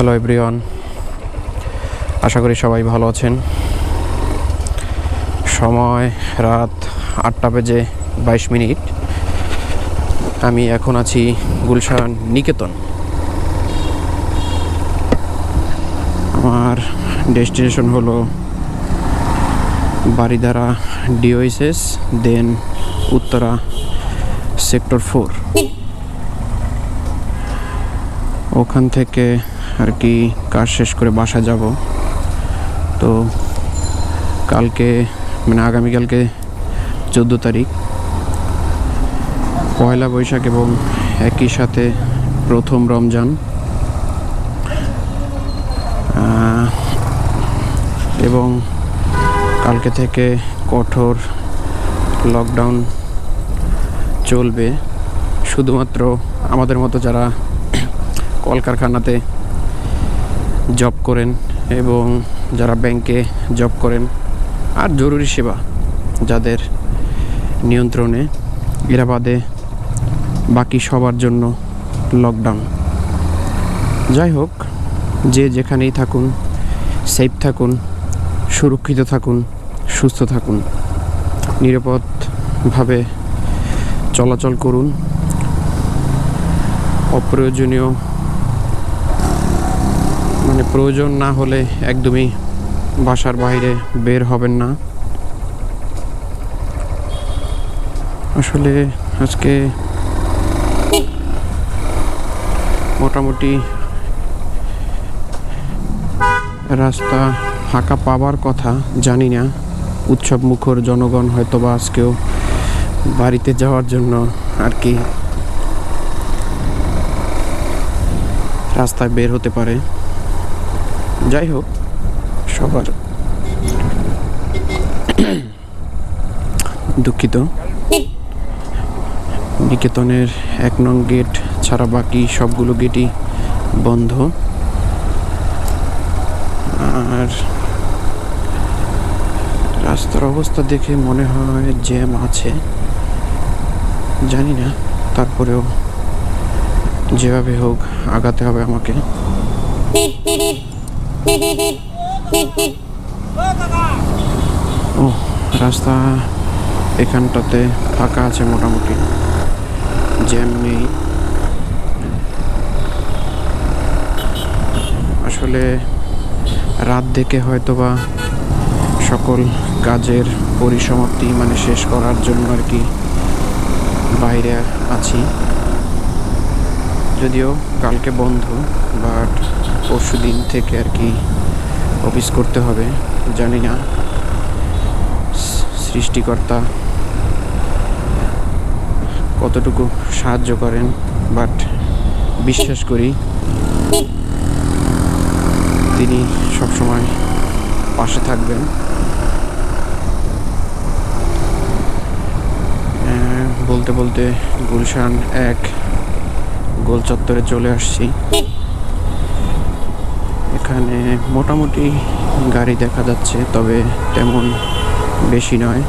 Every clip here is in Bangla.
হ্যালো এভরিওয়ান, আশা করি সবাই ভালো আছেন। সময় রাত 8:22। আমি এখন আছি গুলশান নিকেতন। আমার ডেস্টিনেশন হলো বারিধারা ডিওএসএস, দেন উত্তরা সেক্টর 4। ওখান থেকে আর কি কাজ শেষ করে বাসা যাব। তো কালকে আগামীকালকে 14 তারিখ, পয়লা বৈশাখ এবং একই সাথে প্রথম রমজান। এবং কালকে থেকে কঠোর লকডাউন চলবে। শুধুমাত্র আমাদের মতো যারা কলকারখানাতে জব করেন এবং যারা ব্যাংকে জব করেন আর জরুরি সেবা যাদের নিয়ন্ত্রণে, এরা বাদে বাকি সবার জন্য লকডাউন। যাই হোক, যে যেখানেই থাকুন, সেফ থাকুন, সুরক্ষিত থাকুন, সুস্থ থাকুন, নিরাপদভাবে চলাচল করুন। অপ্রয়োজনীয় প্রয়োজন না হলে একদমই বাসার বাইরে বের হবেন না। আসলে আজকে মোটামুটি রাস্তা ফাঁকা পাওয়ার কথা, জানি না। উৎসব মুখর জনগণ হয়তোবা আজকেও বাড়িতে যাওয়ার জন্য আর কি রাস্তায় বের হতে পারে। যাই হোক, সবার দুঃখিত। নিকেতনের 1 নং গেট ছাড়া বাকি সবগুলো গেটই বন্ধ। আর রাস্তার অবস্থা দেখে মনে হয় জ্যাম আছে, জানি না। তারপরেও যেভাবে হোক আগাতে হবে আমাকে। ও, রাস্তা এখানটাতে ফাঁকা আছে, মোটামুটি জ্যাম নেই। আসলে রাত দেখে হয়তোবা সকল কাজের পরিসমাপ্তি শেষ করার জন্য আর কি বাইরে আছি। যদিও কালকে বন্ধ, বাট পরশু দিন থেকে আর কি অফিস করতে হবে। জানি না সৃষ্টিকর্তা কতটুকু সাহায্য করেন, বাট বিশ্বাস করি তিনি সবসময় পাশে থাকবেন। বলতে বলতে গুলশান 1 গোল চত্বরে চলে আসছি। এখানে মোটামুটি গাড়ি দেখা যাচ্ছে, তবে তেমন বেশি নয়।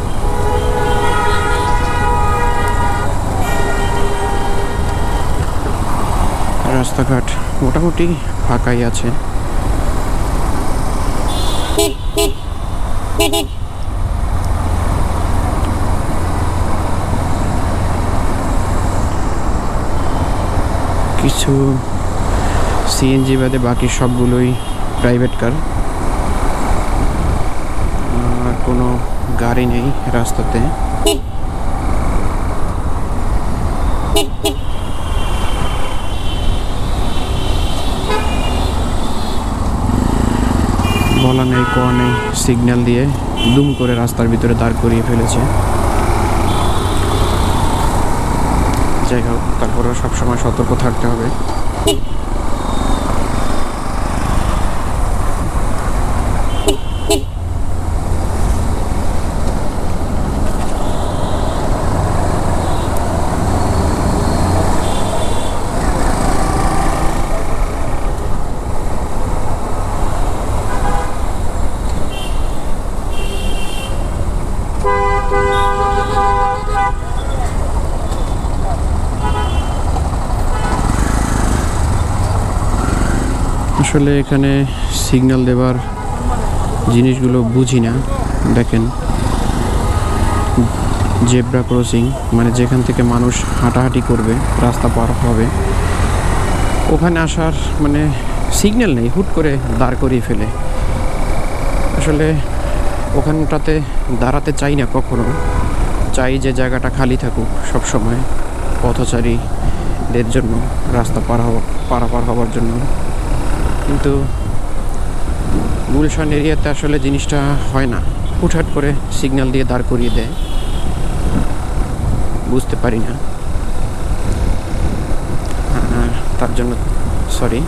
রাস্তাঘাট মোটামুটি ফাঁকাই আছে। কিছু সিএনজি বাদে বাকি সবগুলোই প্রাইভেট কার, আর কোনো গাড়ি নেই রাস্তাতে। বলা নেই কোয়া নেই, সিগন্যাল দিয়ে দুম করে রাস্তার ভিতরে দাঁড় করিয়ে ফেলেছে। যাই হোক, তারপরেও সবসময় সতর্ক থাকতে হবে। আসলে এখানে সিগন্যাল দেবার জিনিসগুলো বুঝি না। দেখেন, জেব্রা ক্রসিং মানে যেখান থেকে মানুষ হাঁটাহাঁটি করবে, রাস্তা পার হবে, ওখানে আসার মানে সিগন্যাল নেই, হুট করে দাঁড় করিয়ে ফেলে। আসলে ওখানটাতে দাঁড়াতে চাই না কখনো, চাই যে জায়গাটা খালি থাকুক সব সময় পথচারীদের জন্য, রাস্তা পারাপার হওয়ার জন্য। কিন্তু গুলশান এরিয়াতে আসলে জিনিসটা হয় না, হুটহাট করে সিগন্যাল দিয়ে দাঁড় করিয়ে দেয়, বুঝতে পারি না। তার জন্য সরি।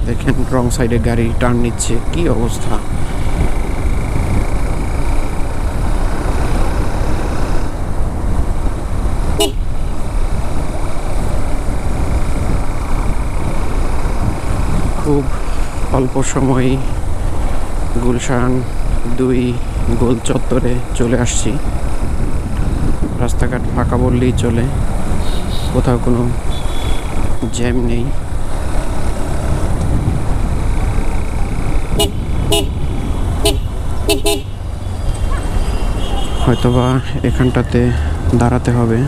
দেখেন রং সাইডে গাড়ি টার্ন নিচ্ছে, কি অবস্থা। খুব অল্প সময় গুলশান 2 গোল চত্বরে চলে আসছি। রাস্তাঘাট ফাঁকা বললেই চলে, কোথাও কোনো জ্যাম নেই। হয়তোবা এখানটাতে দাঁড়াতে হবে।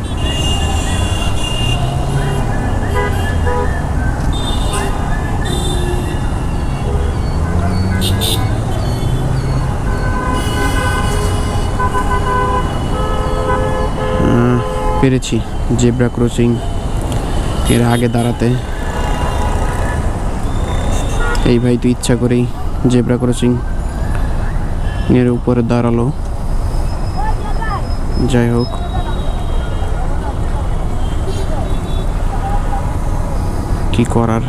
পেরেছি জেব্রা ক্রসিং এর আগে দাঁড়াতে। এই ভাই তো ইচ্ছা করেই জেব্রা ক্রসিং এর উপরে দাঁড়ালো। যাই হোক, কি করার।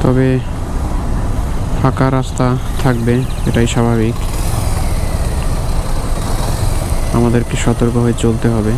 তবে ফাঁকা রাস্তা থাকবে, এটাই স্বাভাবিক। আমাদেরকে সতর্ক হয়ে চলতে হবে।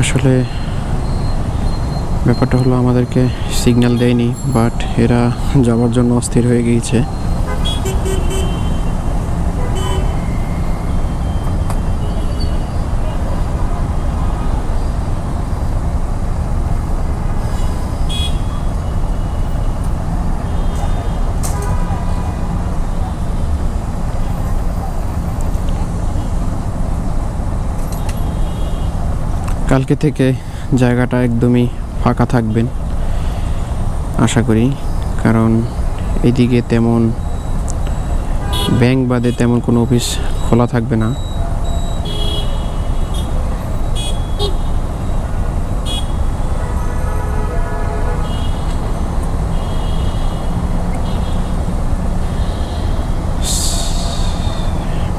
আসলে ব্যাপারটা হলো, আমাদেরকে সিগন্যাল দেয়নি, বাট এরা যাওয়ার জন্য অস্থির হয়ে গিয়েছে। কালকে থেকে জায়গাটা একদমই ফাঁকা থাকবেন আশা করি, কারণ এদিকে তেমন ব্যাংক বাদে তেমন কোনো অফিস খোলা থাকবে না।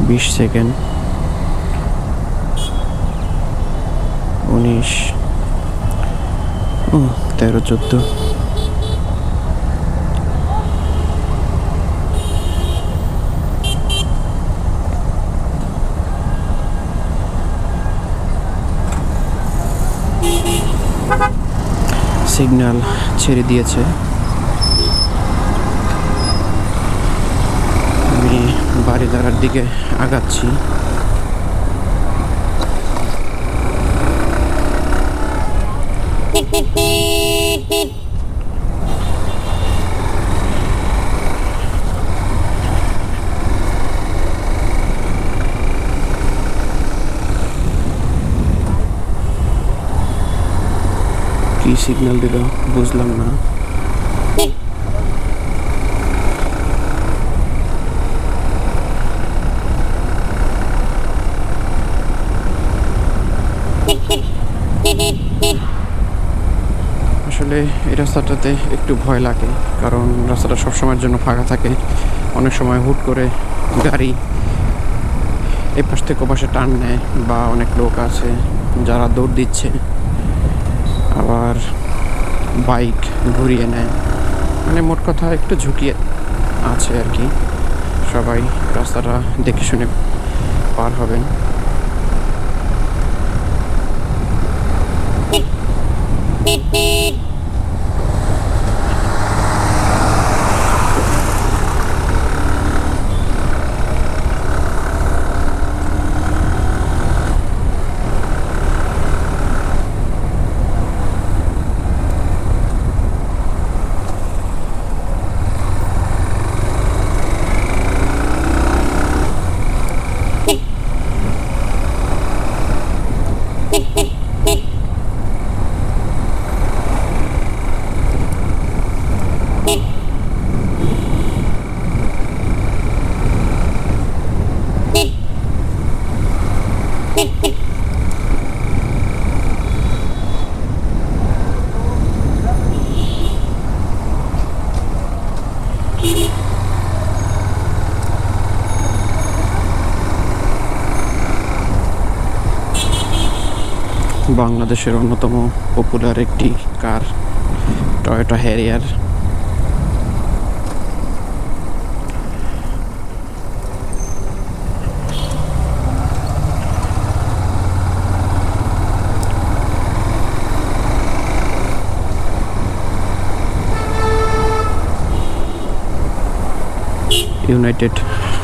বিশ সেকেন্ড, 19, 13, 14। সিগন্যাল ছেড়ে দিয়েছে। আমি বাড়িধারার দিকে আগাচ্ছি। কি সিগন্যাল দিল বুঝলাম না। তবে এই রাস্তাটাতে একটু ভয় লাগে, কারণ রাস্তাটা সবসময়ের জন্য ফাঁকা থাকে। অনেক সময় হুট করে গাড়ি এ পাশ থেকে ও পাশে টান নেয়, বা অনেক লোক আছে যারা দৌড় দিচ্ছে, আবার বাইক ঘুরিয়ে নেয়। মানে মোট কথা একটু ঝুঁকি আছে আর কি। সবাই রাস্তাটা দেখে শুনে পার হবেন। বাংলাদেশের অন্যতম পপুলার একটি কার, টয়োটা হ্যারিয়ার। United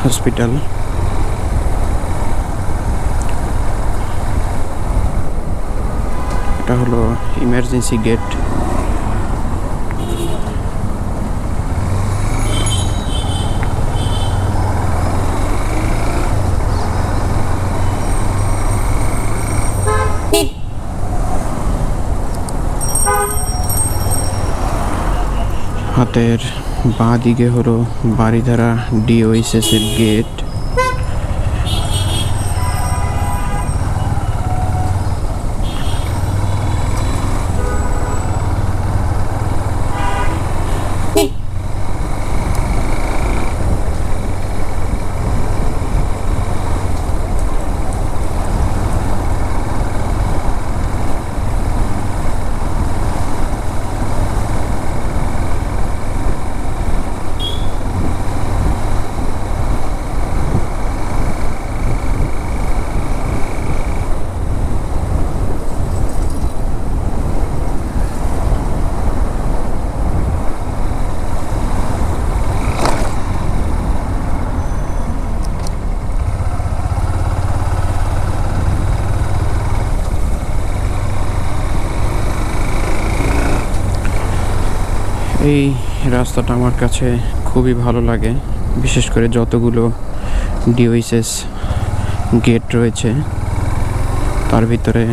hospital. এটা হলো ইমার্জেন্সি গেট। হাতের বাঁ দিকে হলো বারিধারা ডিওএইচএস এর গেট। এই রাস্তাটা আমার কাছে খুবই ভালো লাগে, বিশেষ করে যতগুলো ডিওএইচএস গেট রয়েছে তার ভিতরে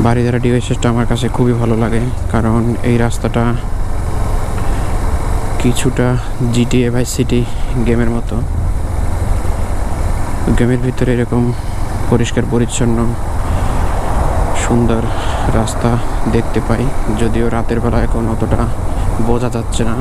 বারিধারা ডিওএইচএসটা আমার কাছে খুবই ভালো লাগে। কারণ এই রাস্তাটা কিছুটা জিটিএ ভাইস সিটি গেমের মতো। গেমের ভিতরে এরকম পরিষ্কার পরিচ্ছন্ন সুন্দর রাস্তা দেখতে পাই, যদিও রাতের বেলা এখন অতটা বোঝা যাচ্ছে না।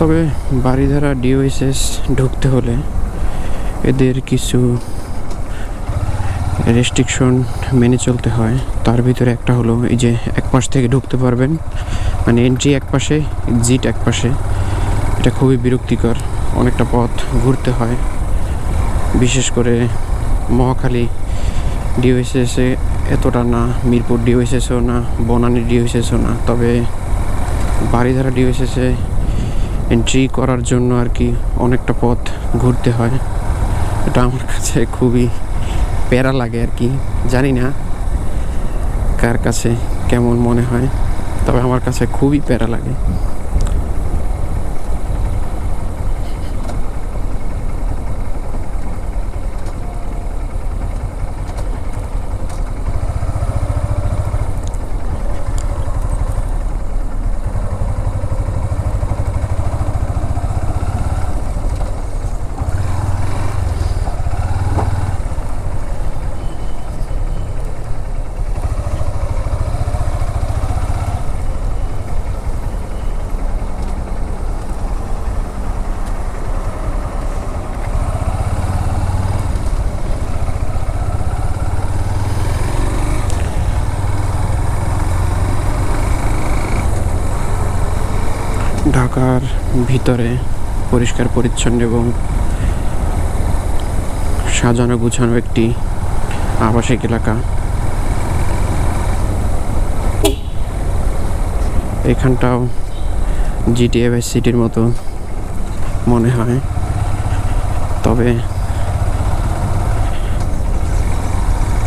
তবে বারিধারা ডিওএইচএস ঢুকতে হলে এদের কিছু রেস্ট্রিকশন মেনে চলতে হয়। তার ভিতরে একটা হলো এই যে এক পাশ থেকে ঢুকতে পারবেন, মানে এন্ট্রি এক পাশে, এক্সিট এক পাশে। এটা খুবই বিরক্তিকর। অনেকটা পথ ঘুরতে হয়, বিশেষ করে মহাখালী ডিওএসএসে এতটা না, মিরপুর ডিওএসএসও না, বনানী ডিওএসএসও না, তবে বারিধারা ডিওএসএসে এন্ট্রি করার জন্য আর কি অনেকটা পথ ঘুরতে হয়। এটা আমার কাছে খুবই প্যারা লাগে আর কি, জানি না কার কাছে কেমন মনে হয়, তবে আমার কাছে খুবই প্যারা লাগে। ঢাকার ভিতরে পরিষ্কার পরিচ্ছন্ন এবং সাজানো গুছানো একটি আবাসিক এলাকা। এখানটাও জিটিএ ভাইস সিটির মতো মনে হয়, তবে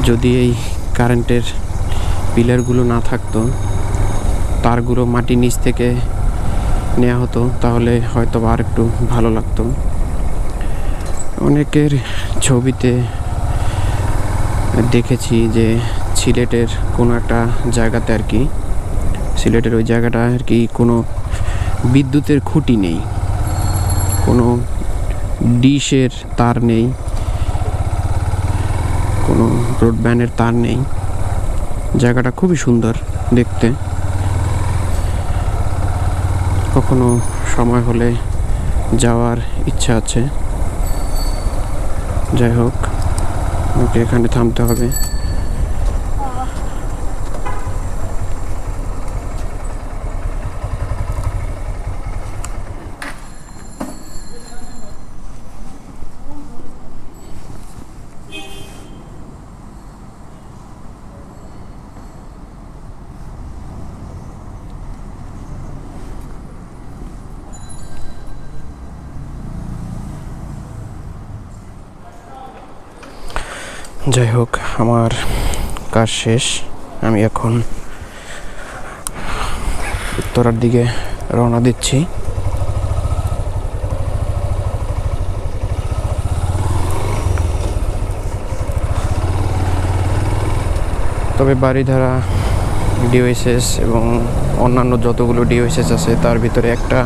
যদি এই কারেন্টের পিলারগুলো না থাকতো, তারগুলো মাটির নিচ থেকে নেওয়া হতো, তাহলে হয়তো আর একটু ভালো লাগতো। অনেকের ছবিতে দেখেছি যে সিলেটের কোনো একটা জায়গাতে আর কি, সিলেটের ওই জায়গাটা আর কি কোনো বিদ্যুতের খুঁটি নেই, কোনো ডিশের তার নেই, কোনো ব্রডব্যান্ডের তার নেই। জায়গাটা খুবই সুন্দর দেখতে, কখনো সময় হলে যাওয়ার ইচ্ছা আছে। যাই হোক, ওকে এখানে থামতে হবে। যাই হোক, আমার কাজ শেষ, আমি এখন উত্তরার দিকে রওনা দিচ্ছি। তবে বারিধারা ডিওএসএস এবং অন্যান্য যতগুলো ডিওএসএস আছে তার ভিতরে একটা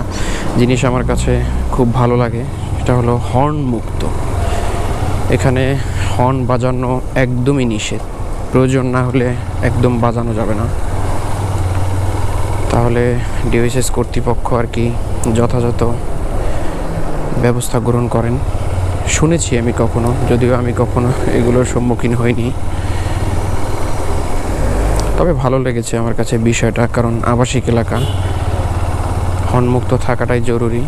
জিনিস আমার কাছে খুব ভালো লাগে, সেটা হলো হর্ন মুক্ত। এখানে হর্ন বাজানো একদমই নিষেধ, প্রয়োজন না হলে একদম বাজানো যাবে না। তাহলে ডিওএসএস কর্তৃপক্ষ আর কি যথাযথ ব্যবস্থা গ্রহণ করেন, শুনেছি আমি কখনো, যদিও আমি কখনো এগুলোর সম্মুখীন হইনি। তবে ভালো লেগেছে আমার কাছে বিষয়টা, কারণ আবাসিক এলাকা, হর্নমুক্ত থাকাটাই জরুরি।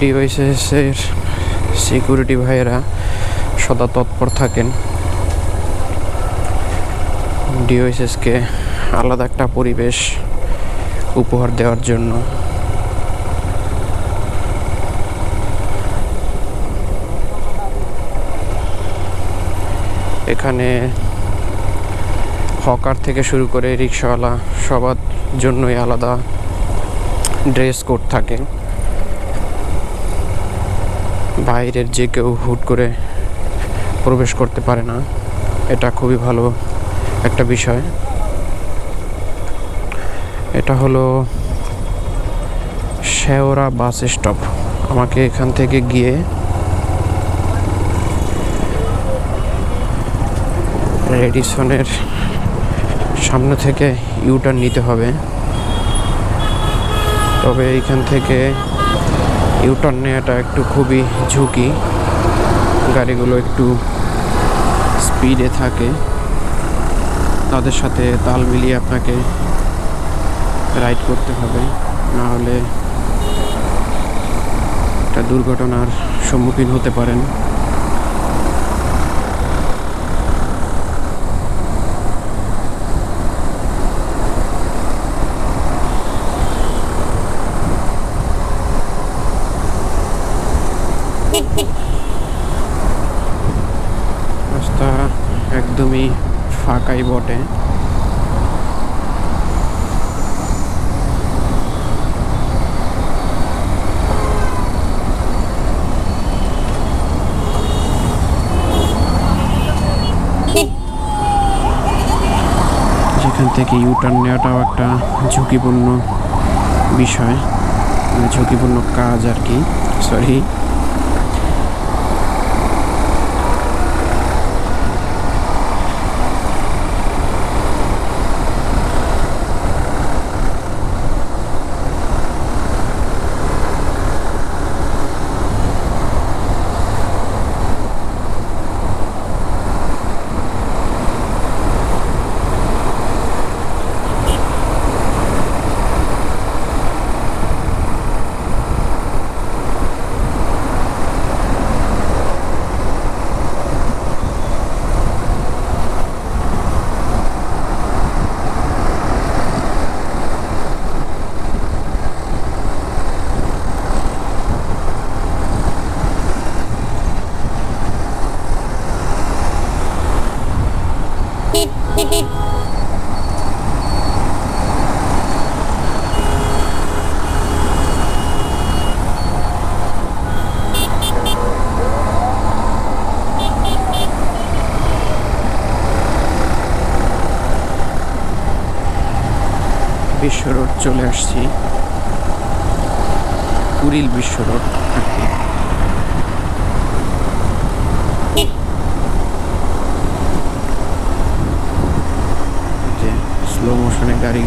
ডিওএসএসের সিকিউরিটি ভাইয়েরা সদা তৎপর থাকেন ডিওএসএসকে আলাদা একটা পরিবেশ উপহার দেওয়ার জন্য। এখানে হকার থেকে শুরু করে রিক্সাওয়ালা সবার জন্যই আলাদা ড্রেস কোড থাকে। বাইরের যে কেউ হুট করে প্রবেশ করতে পারে না, এটা খুবই ভালো একটা বিষয়। এটা হলো শেওড়া বাস স্টপ। আমাকে এখান থেকে গিয়ে রেডিসনের সামনে থেকে ইউটার্ন নিতে হবে। তবে এইখান থেকে ইউটার্ন নেওয়াটা একটু খুবই ঝুঁকি, গাড়িগুলো একটু স্পিডে থাকে, তাদের সাথে তাল মিলিয়ে আপনাকে রাইড করতে হবে, না হলে একটা দুর্ঘটনার সম্মুখীন হতে পারেন। রাস্তা একদমই ফাঁকাই বটে। যেখান থেকে ইউটার্ন নেওয়াটাও একটা ঝুঁকিপূর্ণ বিষয়, মানে ঝুঁকিপূর্ণ কাজ আর কি, সরি। বিশ্ব রোড চলে আসছি, কুড়িল বিশ্ব রোড আর কি। স্লো মোশনে গাড়ি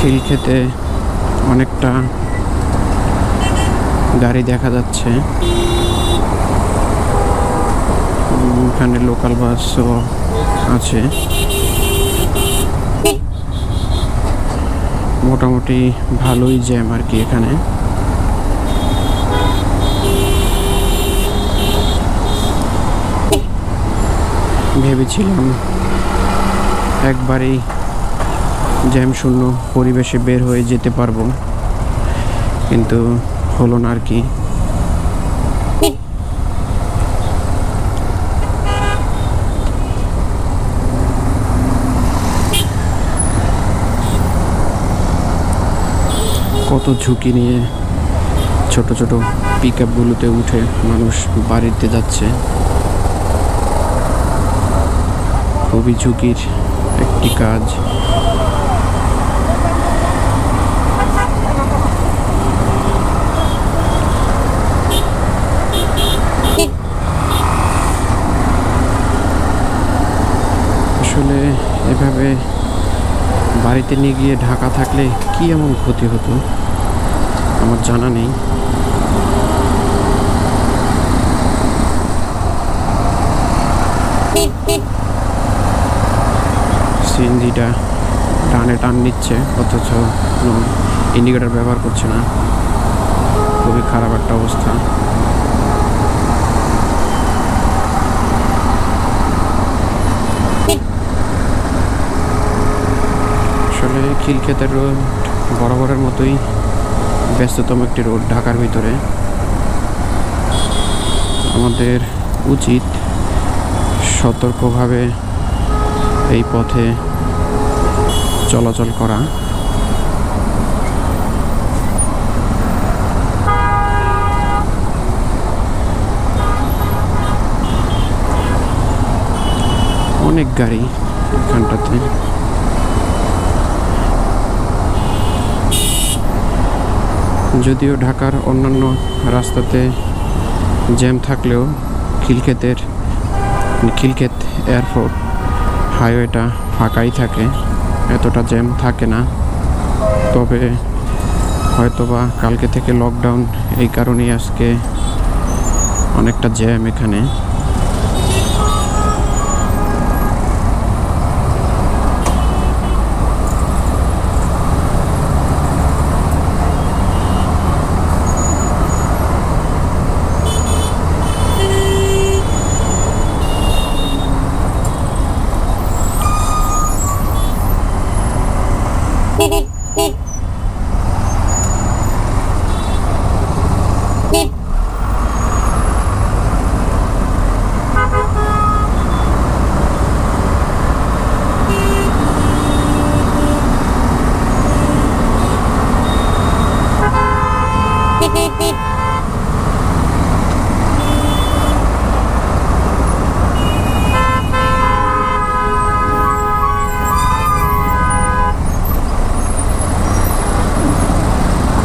খিলক্ষেতে অনেকটা গাড়ি দেখা যাচ্ছে। এখানে লোকাল বাসও আছে। মোটামুটি ভালোই জ্যাম আর কি এখানে। ভেবেছিলাম একবারেই জ্যাম শূন্য পরিবেশে বের হয়ে যেতে পারবো, কিন্তু হলো না আর কি। কত ঝুঁকি নিয়ে ছোট ছোট পিক আপগুলোতে উঠে মানুষ বাড়িতে যাচ্ছে, খুবই ঝুঁকির একটি কাজ। আসলে এভাবে বাড়িতে নিয়ে গিয়ে ঢাকা থাকলে কি এমন ক্ষতি হতো আমার জানা নেই। সিএনজিটা টান নিচ্ছে, অথচ ইন্ডিকেটর ব্যবহার করছে না, খুবই খারাপ একটা অবস্থা। আসলে খিলক্ষেতের রোড বরাবরের মতোই ব্যস্ততম একটি রোড ঢাকার ভিতরে। আমাদের উচিত সতর্কভাবে এই পথে চলাচল করা। অনেক গাড়ি এখানটাতে। যদিও ঢাকার অন্যান্য রাস্তাতে জ্যাম থাকলেও খিলক্ষেত এয়ারপোর্ট হাইওয়েটা ফাঁকাই থাকে, এতটা জ্যাম থাকে না। তবে হয়তোবা কালকে থেকে লকডাউন, এই কারণেই আজকে অনেকটা জ্যাম এখানে।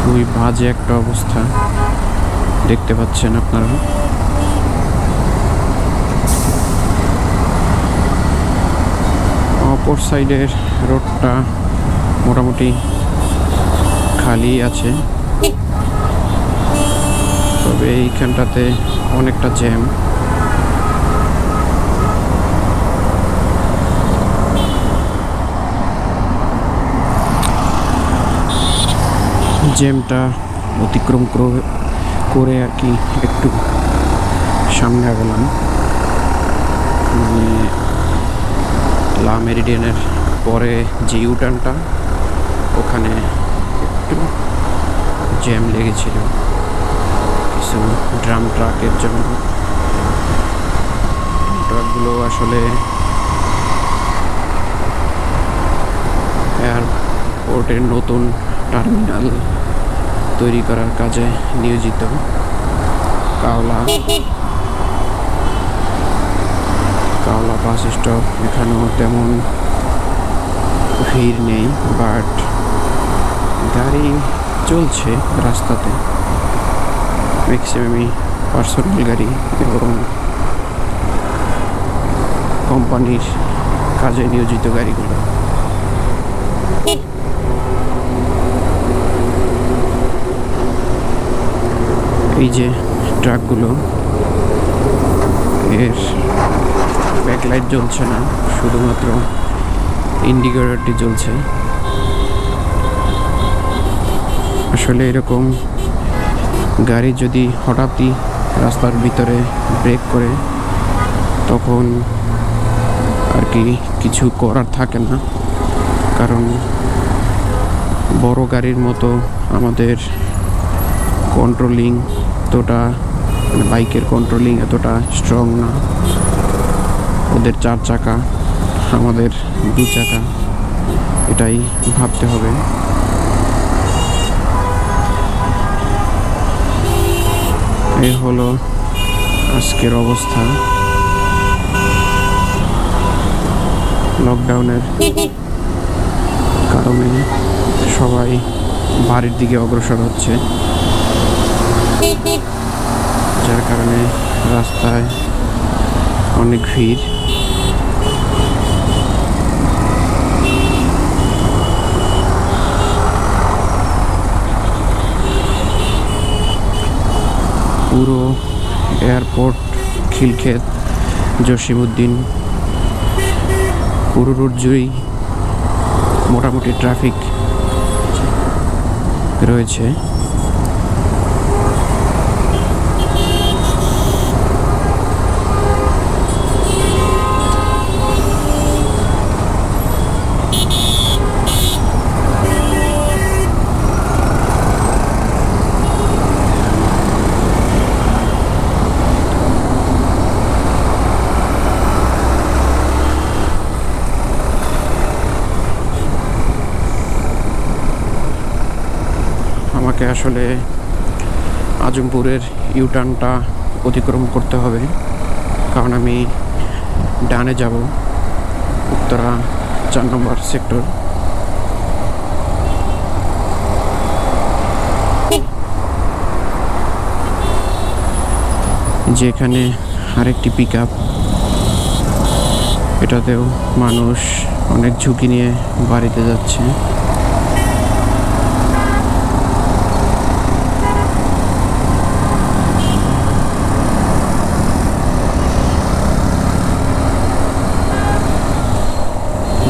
খুবই বাজে একটা অবস্থা দেখতে পাচ্ছেন আপনারা। অপর সাইডের রোডটা মোটামুটি খালি আছে, তবে এইখানটাতে অনেকটা জ্যাম। জ্যামটা অতিক্রম করে আর কি একটু সামনে আগলাম, মানে লা মেরিডিয়ানের পরে যে ইউটার্নটা, ওখানে একটু জ্যাম লেগেছিল কিছু ড্রাম ট্রাকের জন্য। ট্রাকগুলো আসলে এয়ারপোর্টের নতুন টার্মিনাল তৈরি করার কাজে নিয়োজিত। কাওলা বাস স্টপ, এখানেও তেমন ভিড় নেই, বাট গাড়ি চলছে রাস্তাতে, ম্যাক্সিমামই পার্সোনাল গাড়ি এবং কোম্পানির কাজে নিয়োজিত গাড়িগুলো। এই যে ট্রাকগুলো, এর ব্যাকলাইট জ্বলছে না, শুধুমাত্র ইন্ডিকেটরটি জ্বলছে। আসলে এরকম গাড়ি যদি হঠাৎই রাস্তার ভিতরে ব্রেক করে, তখন আর কি কিছু করার থাকে না, কারণ বড় গাড়ির মতো আমাদের কন্ট্রোলিং এতটা, মানে বাইকের কন্ট্রোলিং এতটা স্ট্রং না। ওদের 4 চাকা, আমাদের 2 চাকা, এটাই ভাবতে হবে। এই হলো আজকের অবস্থা। লকডাউনের কারণে সবাই বাড়ির দিকে অগ্রসর হচ্ছে, যার কারণে রাস্তায় অনেক ভিড়। পুরো এয়ারপোর্ট, খিলক্ষেত, জসিমউদ্দিন পুরো রুট জুড়েই মোটামুটি ট্রাফিক রয়েছে। আসলে আজমপুরের ইউটার্নটা অতিক্রম করতে হবে, কারণ আমি ডানে যাব উত্তরা 4 নম্বর সেক্টর। যেখানে আরেকটি পিক আপ, এটাতেও মানুষ অনেক ঝুঁকি নিয়ে বাড়িতে যাচ্ছে।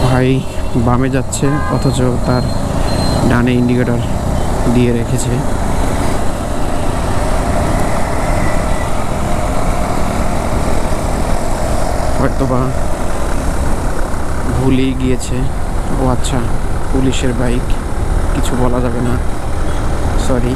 ভাই বামে যাচ্ছে অথচ তার ডানে ইন্ডিকেটর দিয়ে রেখেছে। হয়তোবা ভুলেই গিয়েছে। ও আচ্ছা, পুলিশের বাইক, কিছু বলা যাবে না, সরি।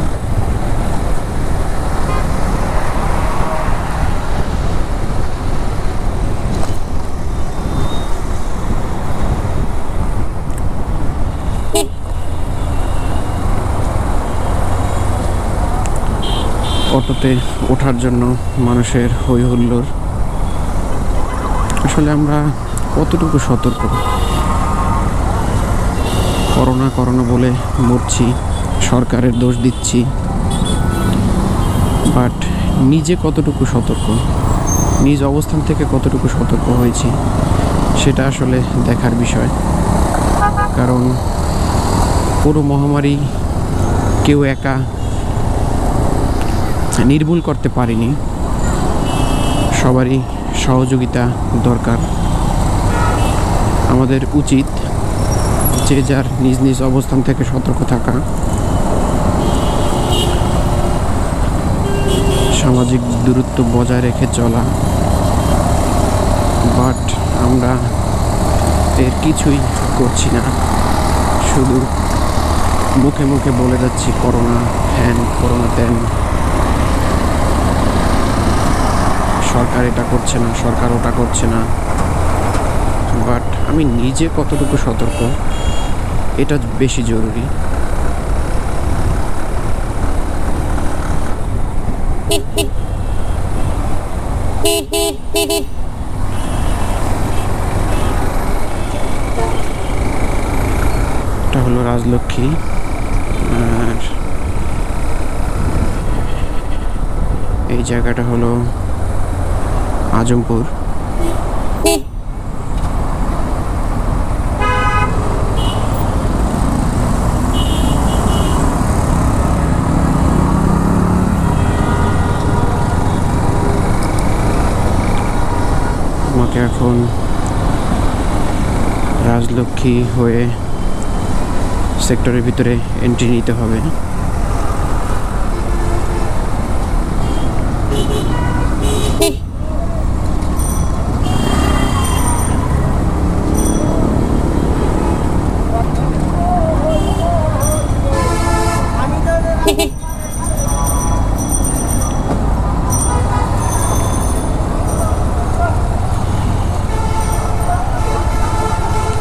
অটোতে ওঠার জন্য মানুষের হই হুল্লোড়। আসলে আমরা কতটুকু সতর্ক? করোনা করোনা বলে মরছি, সরকারের দোষ দিচ্ছি, বাট নিজে কতটুকু সতর্ক, নিজ অবস্থান থেকে কতটুকু সতর্ক হয়েছি সেটা আসলে দেখার বিষয়। কারণ পুরো মহামারী কেউ একা নির্মূল করতে পারিনি, সবারই সহযোগিতা দরকার। আমাদের উচিত যে যার নিজ নিজ অবস্থান থেকে সতর্ক থাকা, সামাজিক দূরত্ব বজায় রেখে চলা, বাট আমরা এর কিছুই করছি না। শুধু মুখে মুখে বলে যাচ্ছি করোনা হ্যান, করোনা ত্যান, সরকার এটা করছে না, সরকার ওটা করছে না। বাট আমি নিজে কতটুকু সতর্ক এটা বেশি জরুরি। এটা হলো রাজলক্ষ্মী, আর এই জায়গাটা হলো আজমপুর। আমাকে এখন রাজলক্ষ্মী হয়ে সেক্টরের ভিতরে এন্ট্রি নিতে হবে।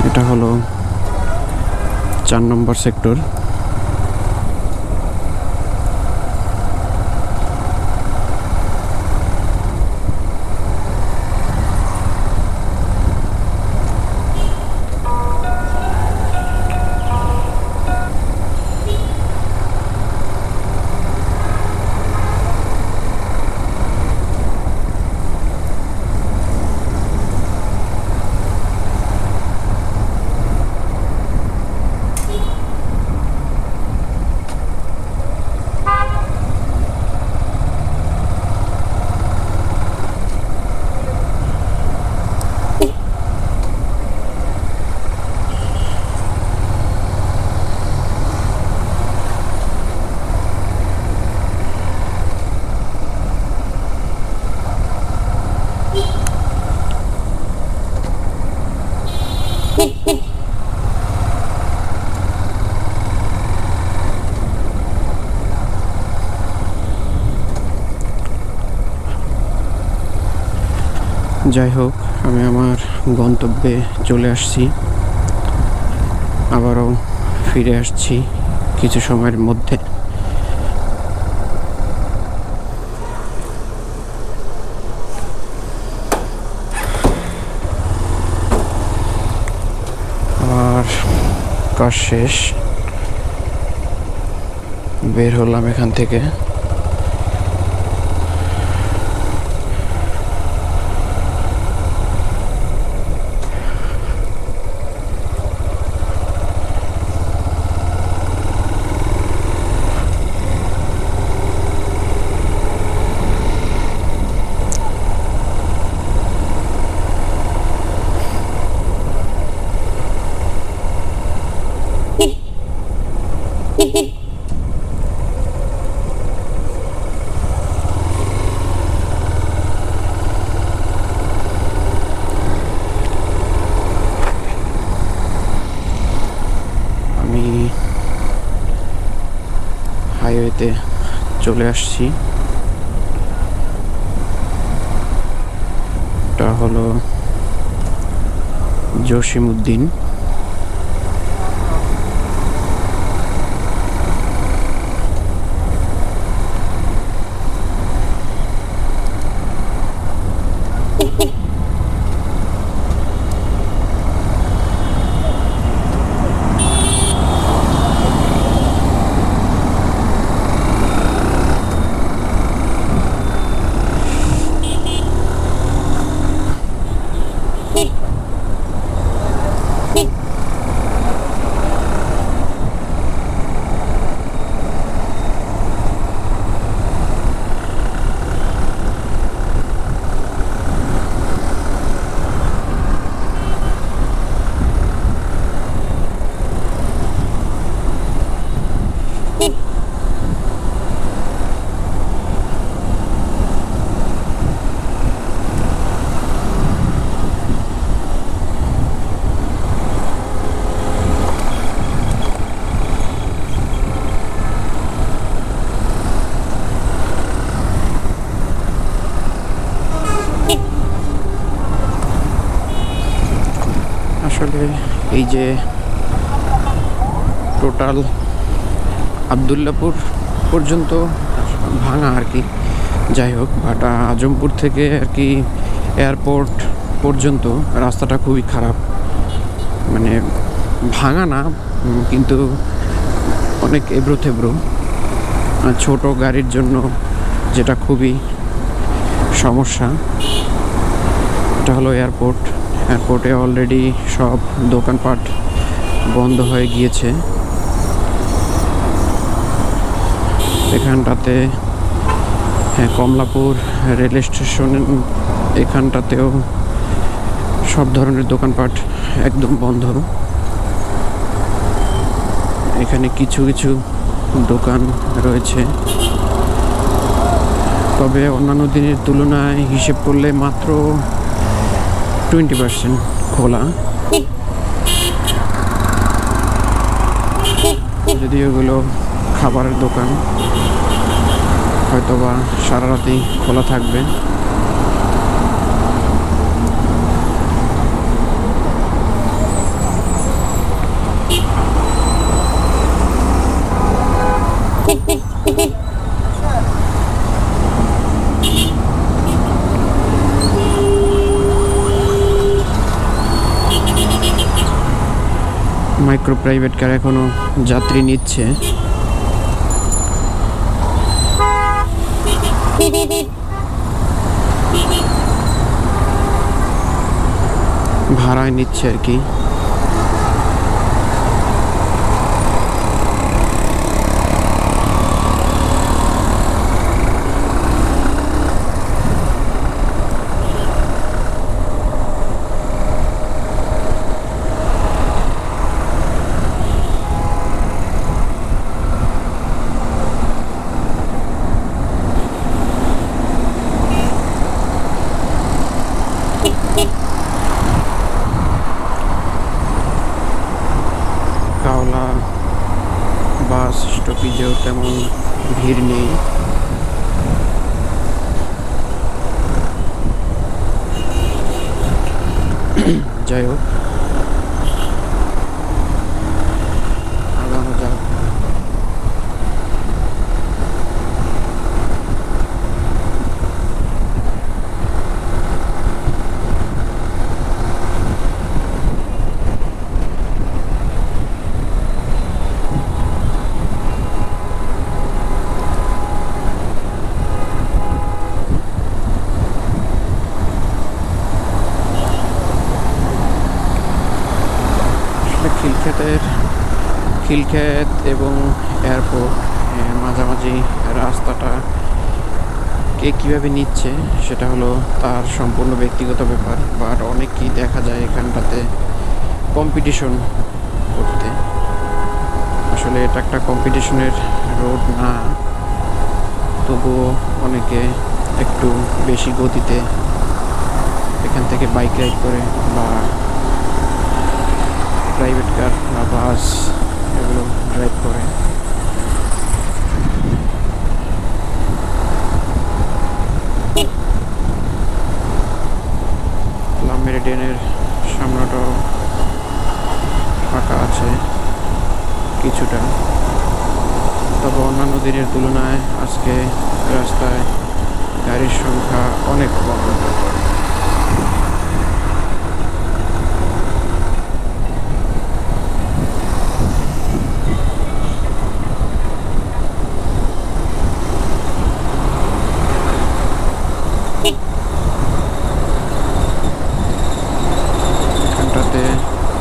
এটা হলো 4 নম্বর সেক্টর। যাই হোক, আমি আমার গন্তব্যে চলে আসছি, আবারও ফিরে আসছি কিছু সময়ের মধ্যে। কাজ শেষ, বের হলাম এখান থেকে। আমি হাইওয়েতে চলে আসছি। এটা হলো জসিমউদ্দিন। আসলে এই যে টোটাল আবদুল্লাপুর পর্যন্ত ভাঙা আর কি। যাই হোক, বাট আজমপুর থেকে আর কি এয়ারপোর্ট পর্যন্ত রাস্তাটা খুবই খারাপ। মানে ভাঙা না, কিন্তু অনেক এবড়ো থেবড়ো। ছোট গাড়ির জন্য যেটা খুবই সমস্যা। এটা হলো এয়ারপোর্ট। এয়ারপোর্টে অলরেডি সব দোকানপাট বন্ধ হয়ে গিয়েছে। এখানটাতে কমলাপুর রেল স্টেশন, এখানটাতেও সব ধরনের দোকানপাট একদম বন্ধ। এখানে কিছু কিছু দোকান রয়েছে, তবে অন্যান্য দিনের তুলনায় হিসেব করলে মাত্র 20% খোলা। যদিও এগুলো খাবারের দোকান, হয়তোবা সারা রাতেই খোলা থাকবে। মাইক্রো প্রাইভেট কার এখনো যাত্রী নিচ্ছে। ভাড়ায় নিচ্ছে আর কি। কাওলা বাস স্টপেজেও তেমন ভিড় নেই। যাই হোক, আগানো যাক। ভারতের খিলক্ষেত এবং এয়ারপোর্ট মাঝামাঝি রাস্তাটা কে কীভাবে নিচ্ছে সেটা হলো তার সম্পূর্ণ ব্যক্তিগত ব্যাপার। বাট অনেককেই দেখা যায় এখানটাতে কম্পিটিশন করতে। আসলে এটা একটা কম্পিটিশনের রোড না, তবুও অনেকে একটু বেশি গতিতে এখান থেকে বাইক রাইড করে বা প্রাইভেট কার বা বাস এগুলো ড্রাইভ করে। মেরিডিয়ানের সামনেটাও ফাঁকা আছে কিছুটা, তবে অন্যান্য দিনের তুলনায় আজকে রাস্তায় গাড়ির সংখ্যা অনেক কম। এখানটাতে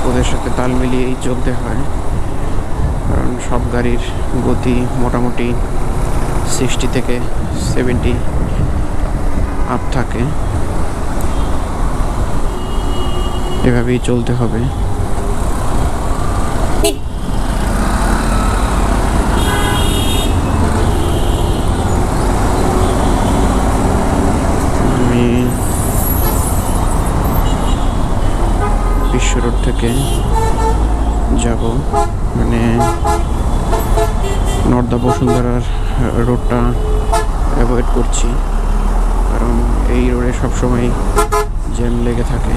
ওদের সাথে তাল মিলিয়েই চলতে হয়, কারণ সব গাড়ির গতি মোটামুটি 60 থেকে 70 আপ থাকে। এভাবেই চলতে হবে। আমি বিশ্ব রোড থেকে যাব, মানে নর্দা বসুন্ধরার রোডটা অ্যাভয়েড করছি, কারণ এই রোডে সবসময় জ্যাম লেগে থাকে।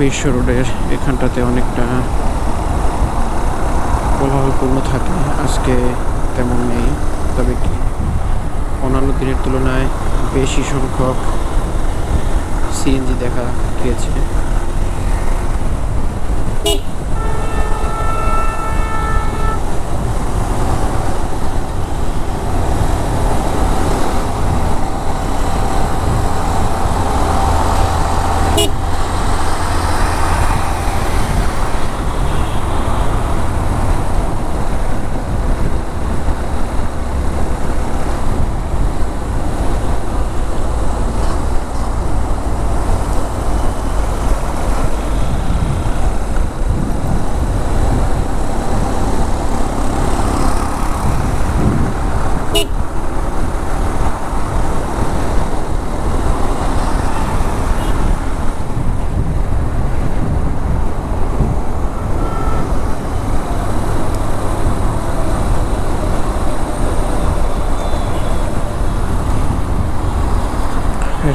বিশ্ব রোডের এখানটাতে অনেকটা কোলাহলপূর্ণ থাকে, আজকে তেমন নেই, তবে কি অন্যান্য দিনের তুলনায় বেশি সংখ্যক সিএনজি দেখা গিয়েছে।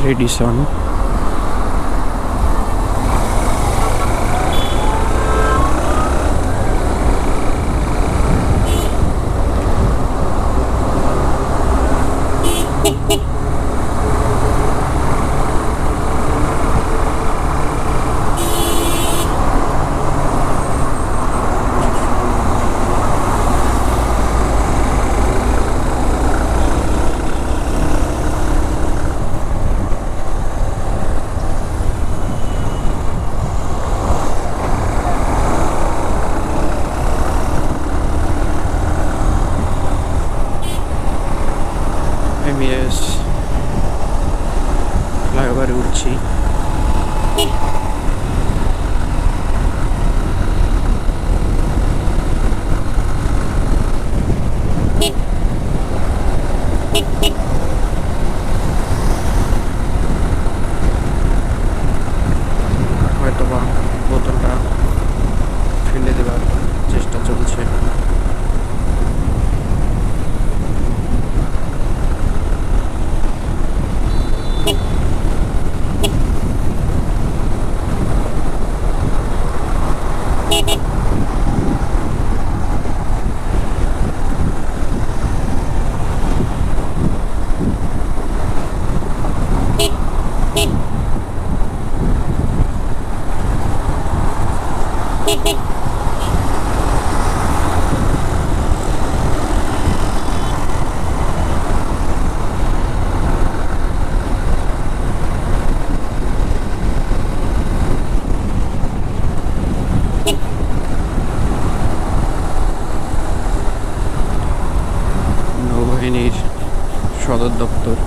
রেডিসন বোতলটা ফেলে দেওয়ার চেষ্টা চলছে। নৌবাহিনীর সদর দপ্তর।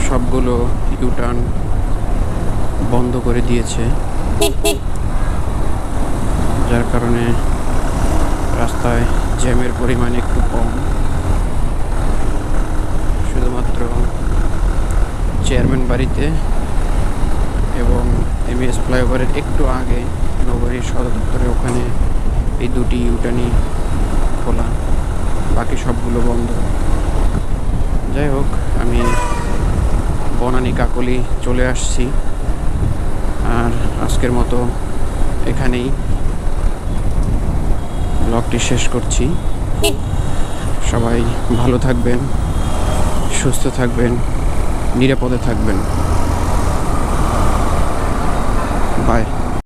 সবগুলো ইউটার্ন বন্ধ করে দিয়েছে, যার কারণে রাস্তায় জ্যামের পরিমাণ একটু কম। শুধুমাত্র চেয়ারম্যান বাড়িতে এবং এমএস ফ্লাইওভারের একটু আগে নগরীর সদর দপ্তরে ওখানে এই দুটি ইউটার্নই খোলা, বাকি সবগুলো বন্ধ। যাই হোক, আমি বনানী কাকলি চলে আসছি, আর আজকের মতো এখানেই ব্লগটি শেষ করছি। সবাই ভালো থাকবেন, সুস্থ থাকবেন, নিরাপদে থাকবেন। বাই।